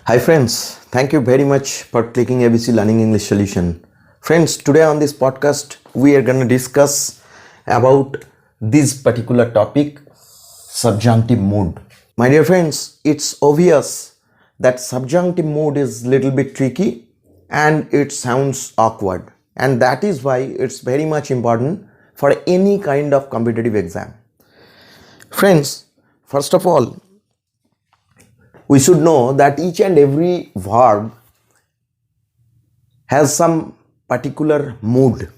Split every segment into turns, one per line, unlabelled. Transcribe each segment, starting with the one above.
Hi friends, thank you very much for clicking ABC Learning English Solution. Friends, today on this podcast we are going to discuss about this particular topic, subjunctive mood. My dear friends, it's obvious that subjunctive mood is little bit tricky and it sounds awkward, and that is why it's very much important for any kind of competitive exam. Friends, first of all, we should know that each and every verb has some particular mood.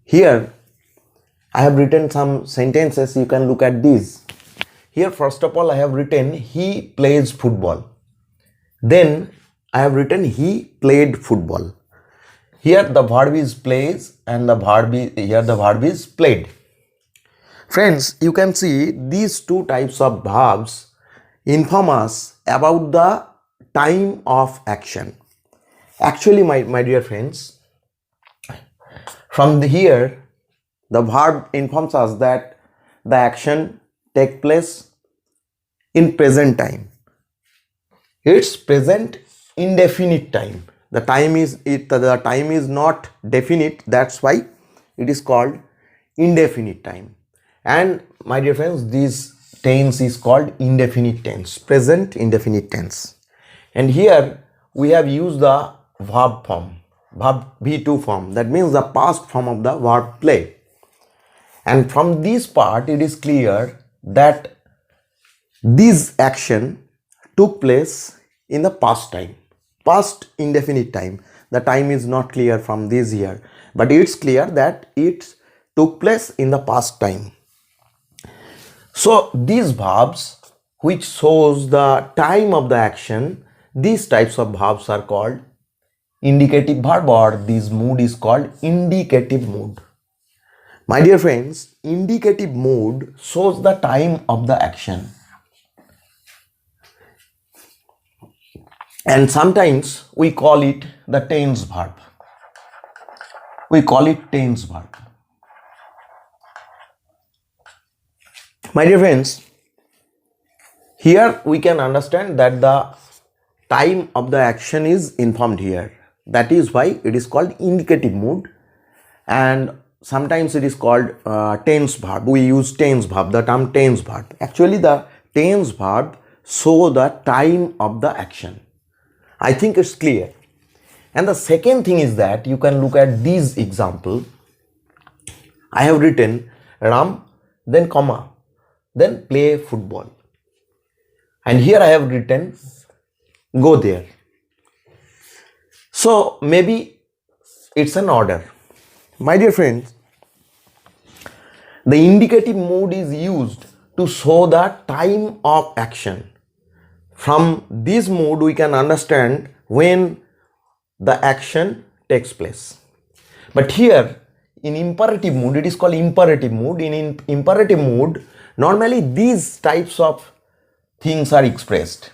Here I have written some sentences, you can look at these. Here first of all I have written he plays football. Then I have written he played football. Here the verb is plays and the verb is played. Friends, you can see these two types of verbs inform us about the time of action. Actually, my dear friends, from here the verb informs us that the action take place in present time. It's present indefinite time. The time is not definite, that's why it is called indefinite time. And my dear friends, this tense is called indefinite tense, present indefinite tense. And here we have used the verb form, verb V2 form, that means the past form of the verb play. And from this part it is clear that this action took place in the past time, past indefinite time. The time is not clear from this here, but it's clear that it took place in the past time. So these verbs which shows the time of the action, these types of verbs are called indicative verb, or this mood is called indicative mood. My dear friends, indicative mood shows the time of the action. And sometimes we call it the tense verb. We call it tense verb. My dear friends, here we can understand that the time of the action is informed here. That is why it is called indicative mood, and sometimes it is called tense verb. We use tense verb, the term tense verb. Actually, the tense verb show the time of the action. I think it's clear. And the second thing is that you can look at this example. I have written Ram, then comma, then play football. And here I have written go there. So maybe it's an order. My dear friends, the indicative mood is used to show the time of action. From this mood we can understand when the action takes place. But here in imperative mood, it is called imperative mood. In imperative mood, normally these types of things are expressed,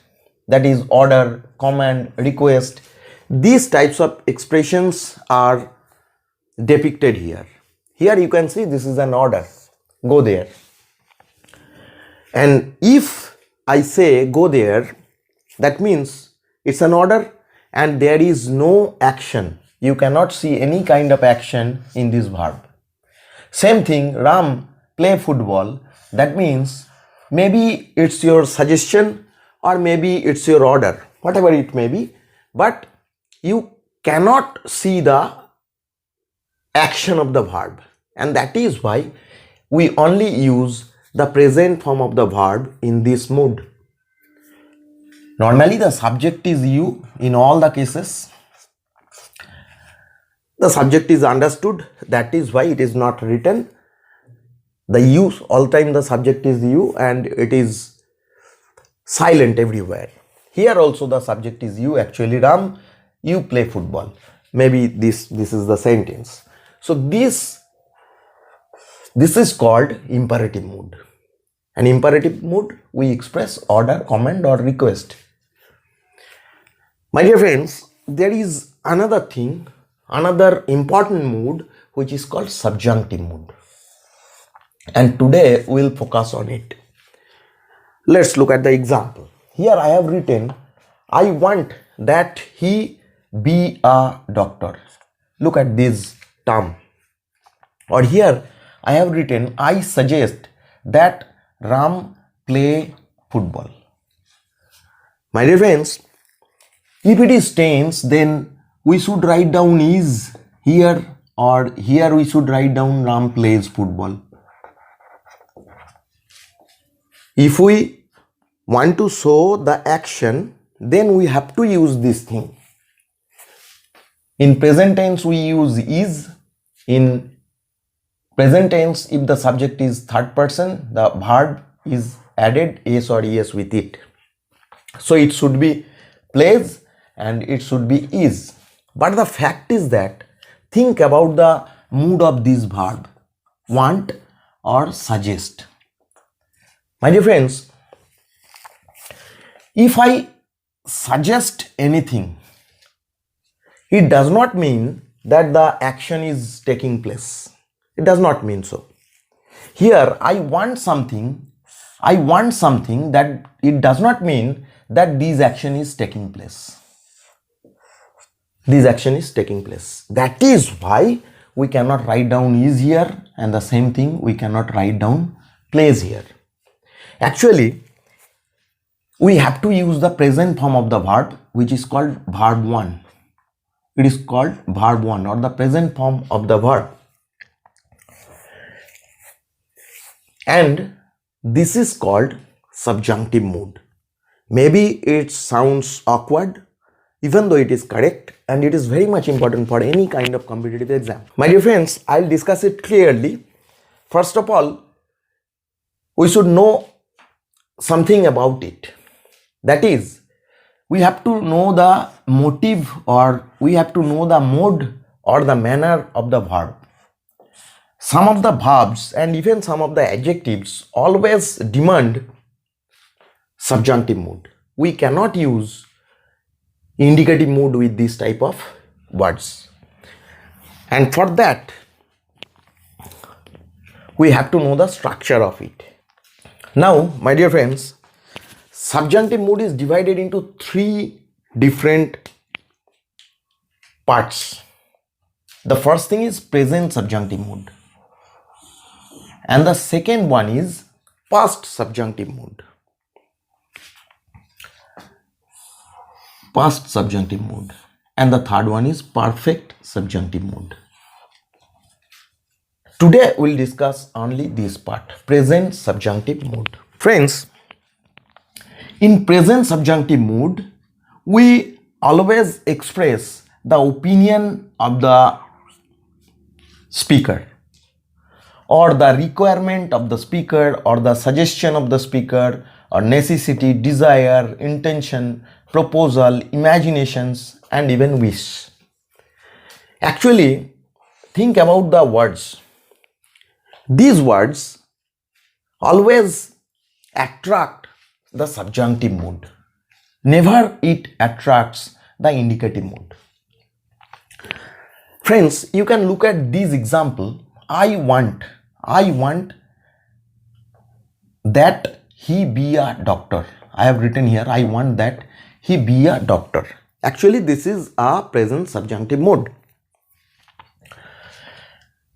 that is order, command, request. These types of expressions are depicted here. Here you can see this is an order, go there. And if I say go there, that means it's an order and there is no action. You cannot see any kind of action in this verb. Same thing, Ram play football. That means maybe it's your suggestion or maybe it's your order, whatever it may be, but you cannot see the action of the verb, and that is why we only use the present form of the verb in this mood. Normally the subject is you in all the cases. The subject is understood, that is why it is not written. The you, all time the subject is you and it is silent everywhere. Here also the subject is you, actually Ram, you play football. Maybe this is the sentence. So this is called imperative mood. An imperative mood, we express order, command or request. My dear friends, there is another thing, another important mood which is called subjunctive mood. And today we will focus on it. Let's look at the example. Here I have written I want that he be a doctor. Look at this term. Or here I have written, I suggest that Ram play football. My dear friends, if it is tense, then we should write down is here, or here we should write down Ram plays football. If we want to show the action, then we have to use this thing. In present tense we use is. In present tense, if the subject is third person, the verb is added s or es with it. So it should be plays and it should be is. But the fact is that, think about the mood of this verb, want or suggest. My dear friends, if I suggest anything, it does not mean that the action is taking place. It does not mean so. Here I want something that it does not mean that this action is taking place. This action is taking place. That is why we cannot write down is here, and the same thing we cannot write down plays here. Actually, we have to use the present form of the verb, which is called verb 1. It is called verb 1, or the present form of the verb. And this is called subjunctive mood. Maybe it sounds awkward, even though it is correct, and it is very much important for any kind of competitive exam. My dear friends, I'll discuss it clearly. First of all, we should know something about it. That is, we have to know the motive, or we have to know the mode or the manner of the verb. Some of the verbs and even some of the adjectives always demand subjunctive mood. We cannot use indicative mood with this type of words. And for that, we have to know the structure of it. Now, my dear friends, subjunctive mood is divided into 3 different parts. The first thing is present subjunctive mood, and the second one is past subjunctive mood. Past subjunctive mood, and the third one is perfect subjunctive mood. Today we'll discuss only this part, present subjunctive mood. Friends, in present subjunctive mood, we always express the opinion of the speaker, or the requirement of the speaker, or the suggestion of the speaker, or necessity, desire, intention, proposal, imaginations, and even wish. Actually, think about the words. These words always attract the subjunctive mood. Never it attracts the indicative mood. Friends, you can look at this example. I want that he be a doctor. I have written here, I want that he be a doctor. Actually, this is a present subjunctive mood.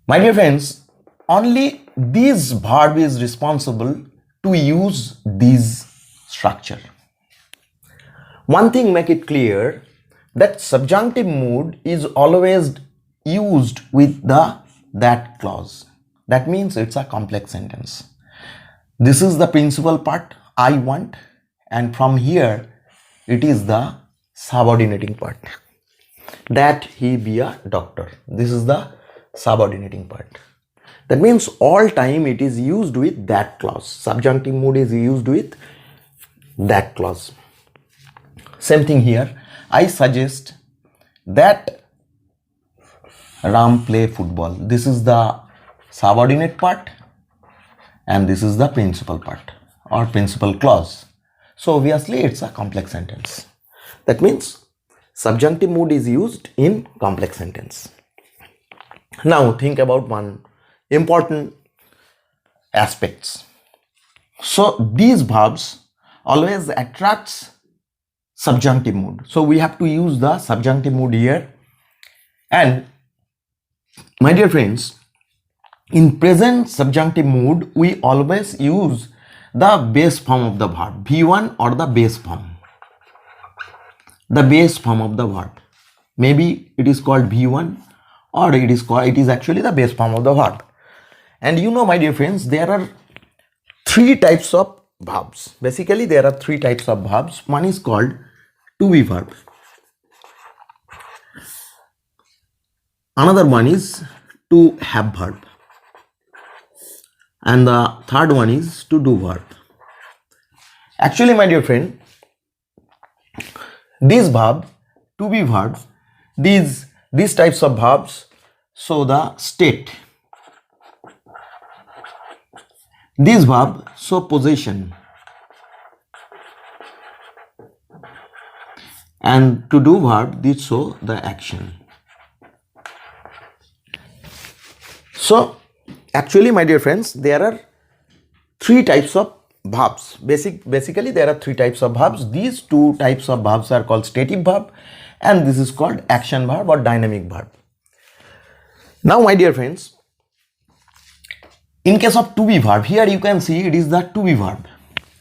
My dear friends, only this verb is responsible to use this structure. One thing make it clear, that subjunctive mood is always used with the that clause. That means it's a complex sentence. This is the principal part, I want, and from here it is the subordinating part, that he be a doctor. This is the subordinating part. That means all time it is used with that clause. Subjunctive mood is used with that clause. Same thing here. I suggest that Ram play football. This is the subordinate part, and this is the principal part or principal clause. So obviously it's a complex sentence. That means subjunctive mood is used in complex sentence. Now think about one important aspects. So these verbs always attracts subjunctive mood. So we have to use the subjunctive mood here. And my dear friends, in present subjunctive mood, we always use the base form of the verb, V1 or the base form. The base form of the verb. Maybe it is called V1 or it is actually the base form of the verb. And you know, my dear friends, there are three types of verbs. Basically, there are three types of verbs. One is called to be verb. Another one is to have verb. And the third one is to do verb. Actually, my dear friend, these verb, to be verb, these types of verbs show the state. These verb show possession. And to do verb, these show the action. So actually, my dear friends, there are three types of verbs. Basically, there are three types of verbs. These two types of verbs are called stative verb, and this is called action verb or dynamic verb. Now, my dear friends, in case of to be verb, here you can see it is the to be verb,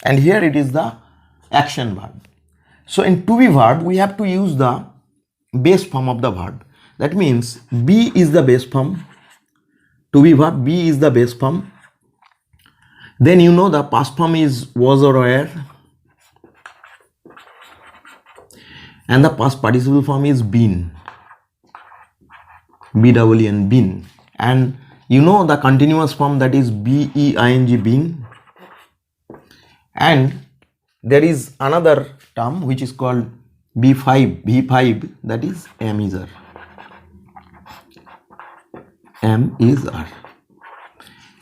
and here it is the action verb. So in to be verb, we have to use the base form of the verb. That means be is the base form. To be verb, be is the base form. Then you know the past form is was or were, and the past participle form is been, B-E-E-N, been. And you know the continuous form, that is B-E-I-N-G, been. And there is another term which is called V5, that is am is are. Am is are.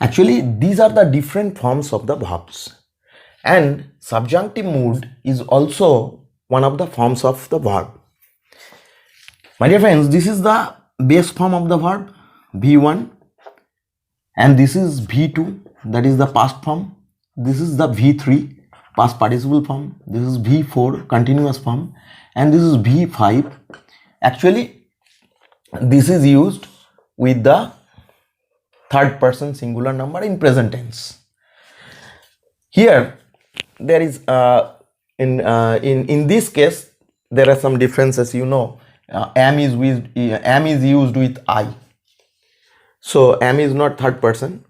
Actually, these are the different forms of the verbs, and subjunctive mood is also one of the forms of the verb. My dear friends, this is the base form of the verb, V1, and this is V2, that is the past form. This is the V3, past participle form. This is V4, continuous form, and this is V5. Actually, this is used with the third person singular number in present tense. Here there is in this case there are some differences. You know, am is used with I, so am is not third person,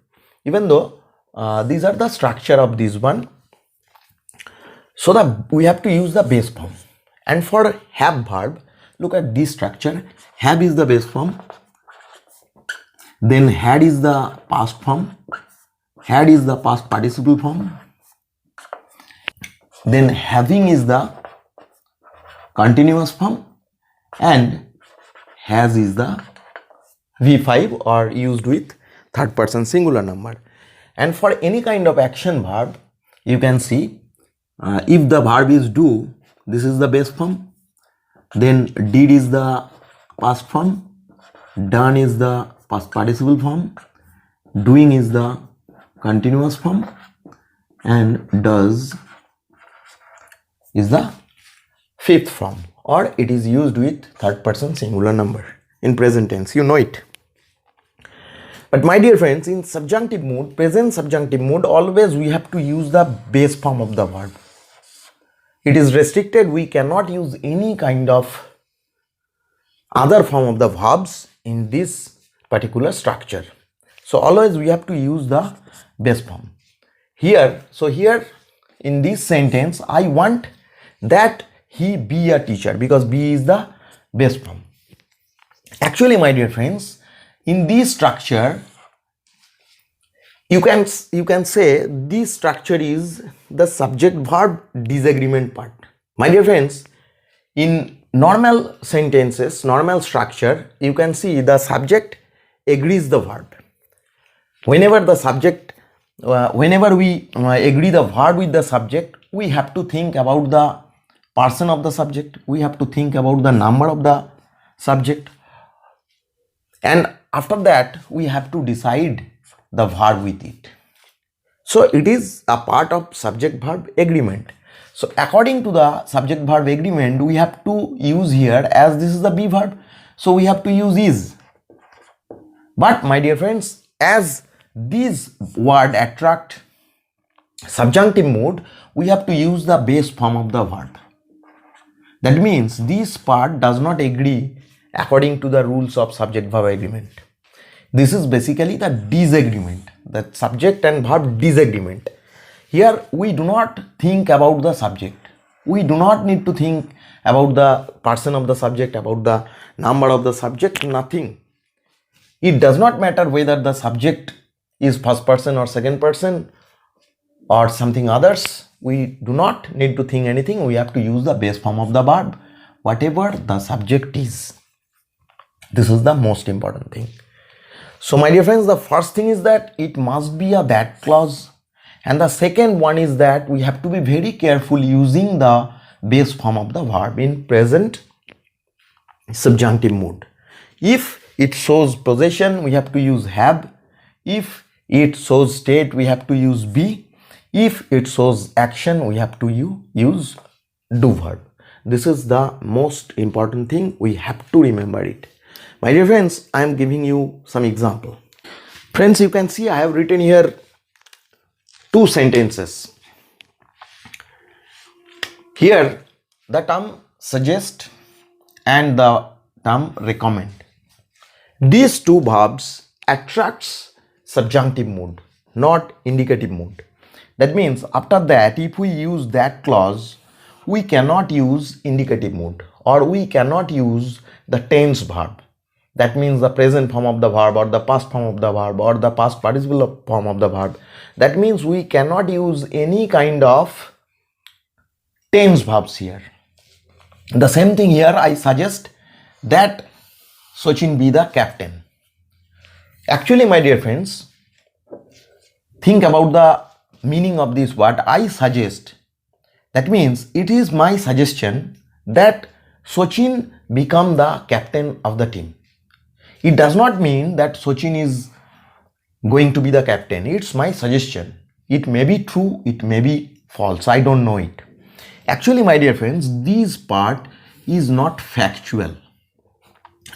even though these are the structure of this one. So that we have to use the base form. And for have verb, look at this structure. Have is the base form. Then had is the past form, had is the past participle form, then having is the continuous form, and has is the V5 or used with third person singular number. And for any kind of action verb, you can see if the verb is do, this is the base form, then did is the past form, done is the past participle form, doing is the continuous form, and does is the fifth form, or it is used with third person singular number in present tense. You know it. But my dear friends, in subjunctive mood, present subjunctive mood, always we have to use the base form of the verb. It is restricted. We cannot use any kind of other form of the verbs in this particular structure. So always we have to use the base form. Here, so here in this sentence, I want that he be a teacher, because be is the base form. Actually, my dear friends, in this structure, you can say this structure is the subject verb disagreement part. My dear friends, in normal sentences, normal structure, you can see the subject agrees the verb. Whenever the subject, whenever we agree the verb with the subject, we have to think about the person of the subject, we have to think about the number of the subject, and after that we have to decide the verb with it. So it is a part of subject verb agreement. So according to the subject verb agreement, we have to use here, as this is the be verb, so we have to use is. But my dear friends, as these word attract subjunctive mood, we have to use the base form of the verb. That means this part does not agree according to the rules of subject verb agreement. This is basically the disagreement, the subject and verb disagreement. Here we do not think about the subject. We do not need to think about the person of the subject, about the number of the subject, nothing. It does not matter whether the subject is first person or second person or something others. We do not need to think anything. We have to use the base form of the verb, whatever the subject is. This is the most important thing. So my dear friends, the first thing is that it must be a bad clause. And the second one is that we have to be very careful using the base form of the verb in present subjunctive mood. If it shows possession, we have to use have. If it shows state, we have to use be. If it shows action, we have to use do verb. This is the most important thing. We have to remember it. My dear friends, I am giving you some example. Friends, you can see I have written here two sentences. Here the term suggest and the term recommend. These two verbs attracts subjunctive mood, not indicative mood. That means after that, if we use that clause, we cannot use indicative mood, or we cannot use the tense verb. That means the present form of the verb, or the past form of the verb, or the past participle form of the verb. That means we cannot use any kind of tense verbs here. The same thing here, I suggest that Sachin be the captain. Actually, my dear friends, think about the meaning of this word I suggest. That means it is my suggestion that Sachin become the captain of the team. It does not mean that Sachin is going to be the captain. It's my suggestion. It may be true, it may be false. I don't know it. Actually, my dear friends, this part is not factual.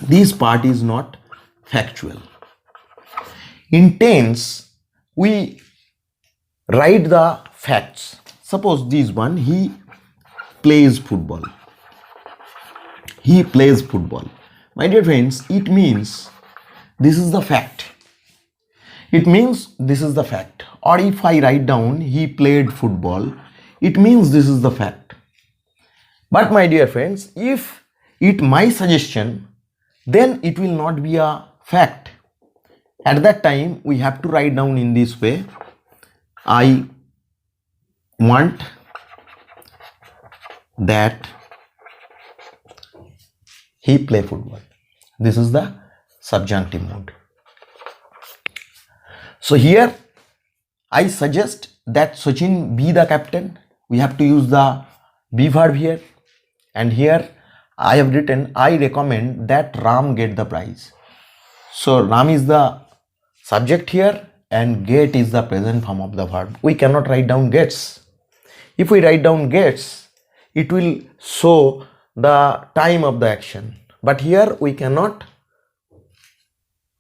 This part is not factual. In tense, we write the facts. Suppose this one, he plays football. He plays football. My dear friends, it means this is the fact. It means this is the fact. Or if I write down he played football, it means this is the fact. But my dear friends, if it my suggestion, then it will not be a fact. At that time, we have to write down in this way, I want that he play football. This is the subjunctive mood. So here I suggest that Sachin be the captain. We have to use the be verb here. And here I have written, I recommend that Ram get the prize. So Ram is the subject here and get is the present form of the verb. We cannot write down gets. If we write down gets, it will show the time of the action. But here we cannot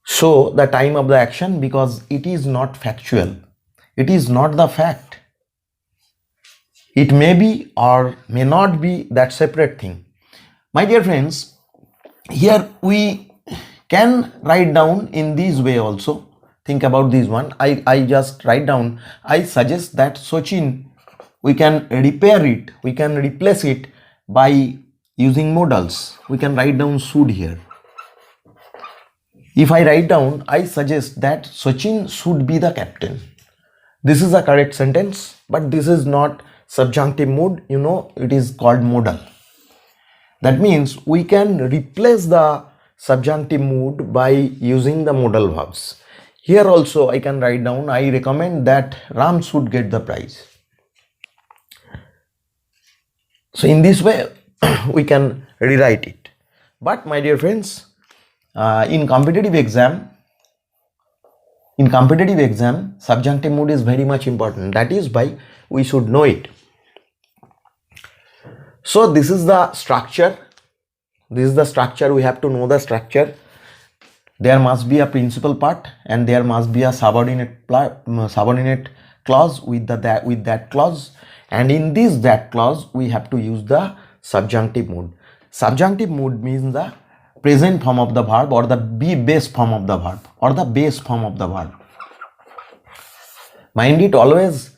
show the time of the action because it is not factual. It is not the fact. It may be or may not be, that separate thing. My dear friends, here we can write down in this way also. Think about this one. I just write down, I suggest that Sachin, we can repair it, we can replace it by using modals. We can write down should here. If I write down, I suggest that Sachin should be the captain. This is a correct sentence, but this is not subjunctive mood. You know, it is called modal. That means we can replace the subjunctive mood by using the modal verbs. Here also I can write down, I recommend that Ram should get the prize. So in this way, we can rewrite it. But my dear friends, in competitive exam, subjunctive mood is very much important. That is why we should know it. So this is the structure. This is the structure. We have to know the structure. There must be a principal part and there must be a subordinate clause with that clause, and in this that clause we have to use the subjunctive mood. Subjunctive mood means the present form of the verb or the base form of the verb or the base form of the verb. Mind it, always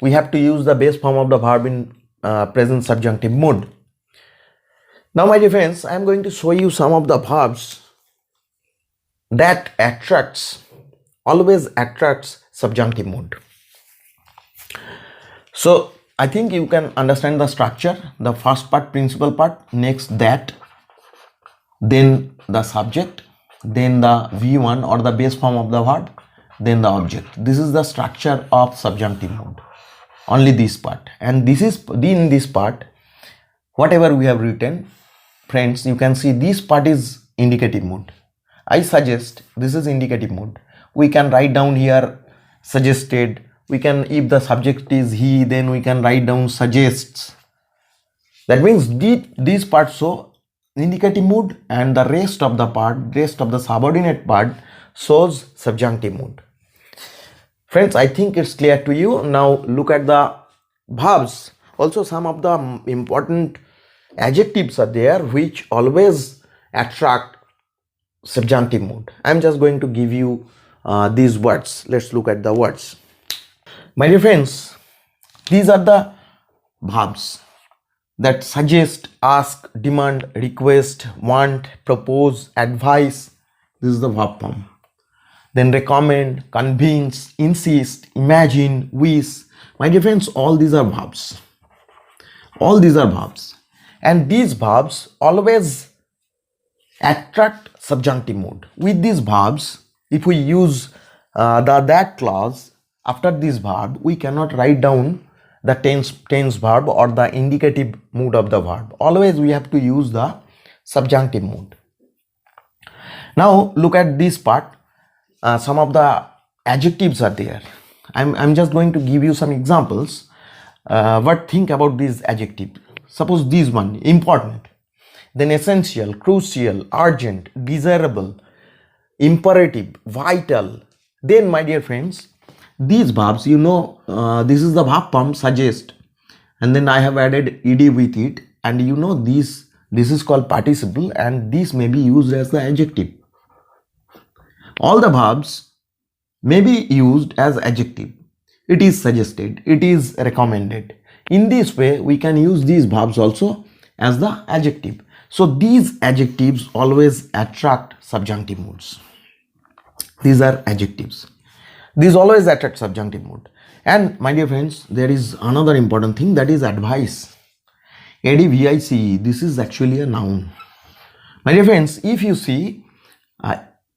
we have to use the base form of the verb in present subjunctive mood. Now my dear friends, I am going to show you some of the verbs that always attracts subjunctive mood. So I think you can understand the structure. The first part, principal part, next that, then the subject, then the V1 or the base form of the verb, then the object. This is the structure of subjunctive mood. Only this part. And this is in this part, whatever we have written, friends, you can see this part is indicative mood. I suggest this is indicative mood. We can write down here suggested. We can, if the subject is he, then we can write down suggests. That means these parts show indicative mood and the rest of the subordinate part shows subjunctive mood. Friends, I think it's clear to you. Now look at the verbs. Also some of the important adjectives are there which always attract subjunctive mood. I'm just going to give you these words. Let's look at the words. My dear friends, these are the verbs that suggest, ask, demand, request, want, propose, advise. This is the verb form. Then recommend, convince, insist, imagine, wish. My dear friends, all these are verbs. All these are verbs. And these verbs always attract subjunctive mood. With these verbs, if we use that clause after this verb, we cannot write down the tense verb or the indicative mood of the verb. Always we have to use the subjunctive mood. Now look at this part. Some of the adjectives are there. I'm just going to give you some examples. But think about this adjective. Suppose this one, important, then essential, crucial, urgent, desirable, imperative, vital. Then my dear friends, these verbs, this is the verb form suggest, and then I have added ed with it, and this is called participle, and this may be used as the adjective. All the verbs may be used as adjective. It is suggested, it is recommended. In this way, we can use these verbs also as the adjective. So these adjectives always attract subjunctive moods. These are adjectives. These always attract subjunctive mood. And my dear friends, there is another important thing, that is advice. Advice, this is actually a noun. My dear friends, if you see,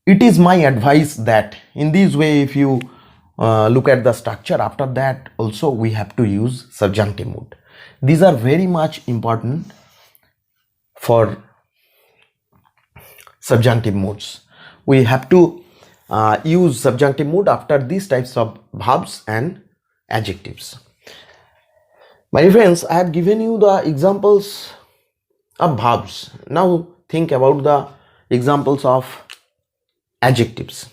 it is my advice that, in this way, if you look at the structure, after that also we have to use subjunctive mood. These are very much important for subjunctive moods. We have to use subjunctive mood after these types of verbs and adjectives. My friends, I have given you the examples of verbs. Now think about the examples of adjectives.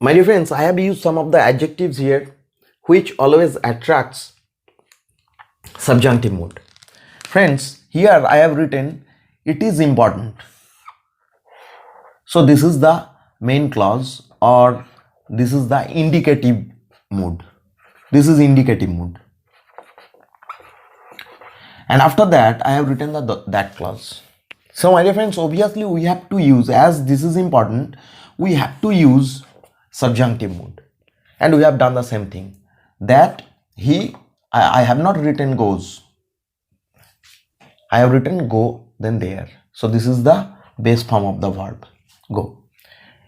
My dear friends, I have used some of the adjectives here which always attracts subjunctive mood. Friends, here I have written, it is important. So this is the main clause, or this is the indicative mood. This is indicative mood. And after that, I have written that clause. So my dear friends, obviously we have to use, as this is important, we have to use subjunctive mood. And we have done the same thing. That I have not written goes. I have written go, then there. So this is the base form of the verb, go.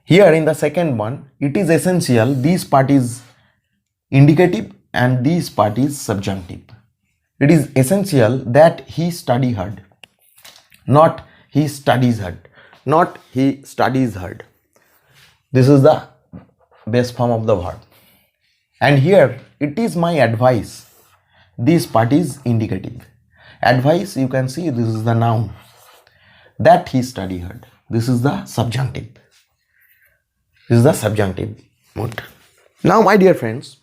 Here in the second one, it is essential, this part is indicative and this part is subjunctive. It is essential that he study hard, not he studies hard, not he studies hard. This is the base form of the verb. And here, it is my advice, this part is indicative. Advice, you can see this is the noun. That he study hard. This is the subjunctive. This is the subjunctive mood. Now, my dear friends,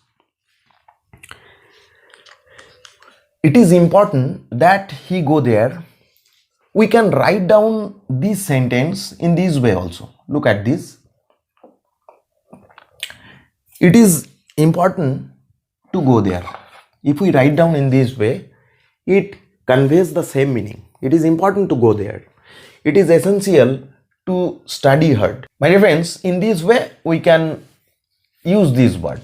it is important that he go there. We can write down this sentence in this way also. Look at this. It is important to go there. If we write down in this way, it conveys the same meaning. It is important to go there. It is essential to study hard. My dear friends, in this way we can use this word.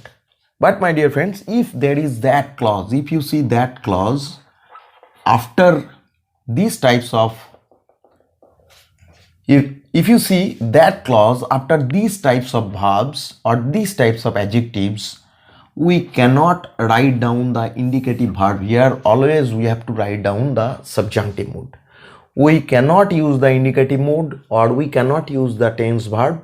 But my dear friends, if there is that clause, if you see that clause after these types of, if you see that clause after these types of verbs or these types of adjectives, we cannot write down the indicative verb here. Always we have to write down the subjunctive mood. We cannot use the indicative mood or we cannot use the tense verb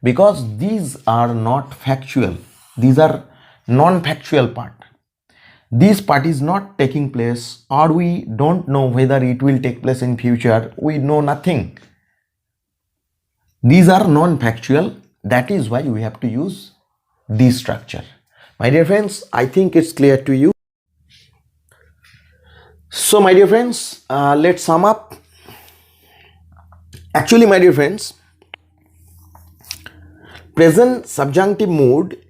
because these are not factual. These are non-factual part. This part is not taking place or we don't know whether it will take place in future. We know nothing. These are non-factual. That is why we have to use this structure. My dear friends, I think it's clear to you. So my dear friends, let's sum up. Actually, my dear friends, present subjunctive mood,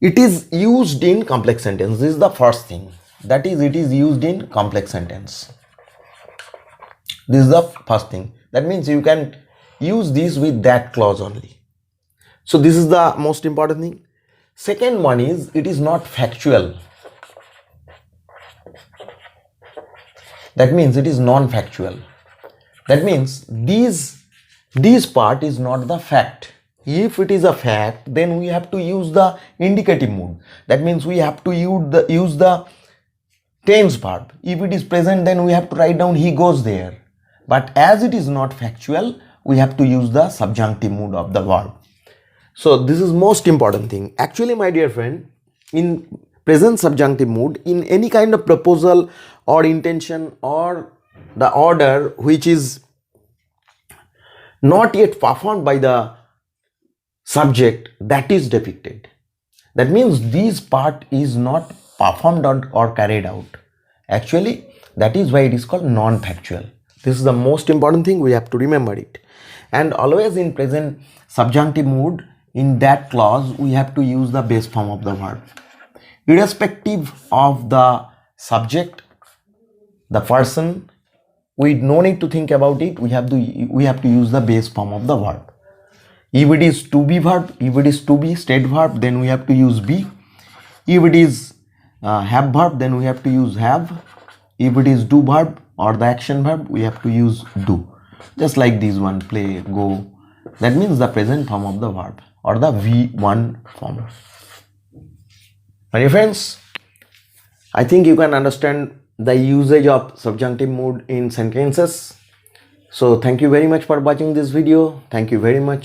it is used in complex sentence. This is the first thing. That is, it is used in complex sentence. This is the first thing. That means you can use this with that clause only. So this is the most important thing. Second one is, it is not factual. That means it is non-factual. That means this part is not the fact. If it is a fact, then we have to use the indicative mood. That means we have to use the tense verb. If it is present, then we have to write down he goes there. But as it is not factual, we have to use the subjunctive mood of the verb. So this is most important thing. Actually, my dear friend, in present subjunctive mood, in any kind of proposal or intention or the order which is not yet performed by the subject, that is depicted. That means this part is not performed or carried out. Actually, that is why it is called non-factual. This is the most important thing. We have to remember it. And always in present subjunctive mood, in that clause, we have to use the base form of the verb. Irrespective of the subject, the person, we no need to think about it. We have to use the base form of the verb. If it is to be verb, if it is to be state verb, then we have to use be. If it is have verb, then we have to use have. If it is do verb or the action verb, we have to use do. Just like this one, play, go. That means the present form of the verb or the V1 form. My dear friends, I think you can understand the usage of subjunctive mood in sentences. So thank you very much for watching this video. Thank you very much.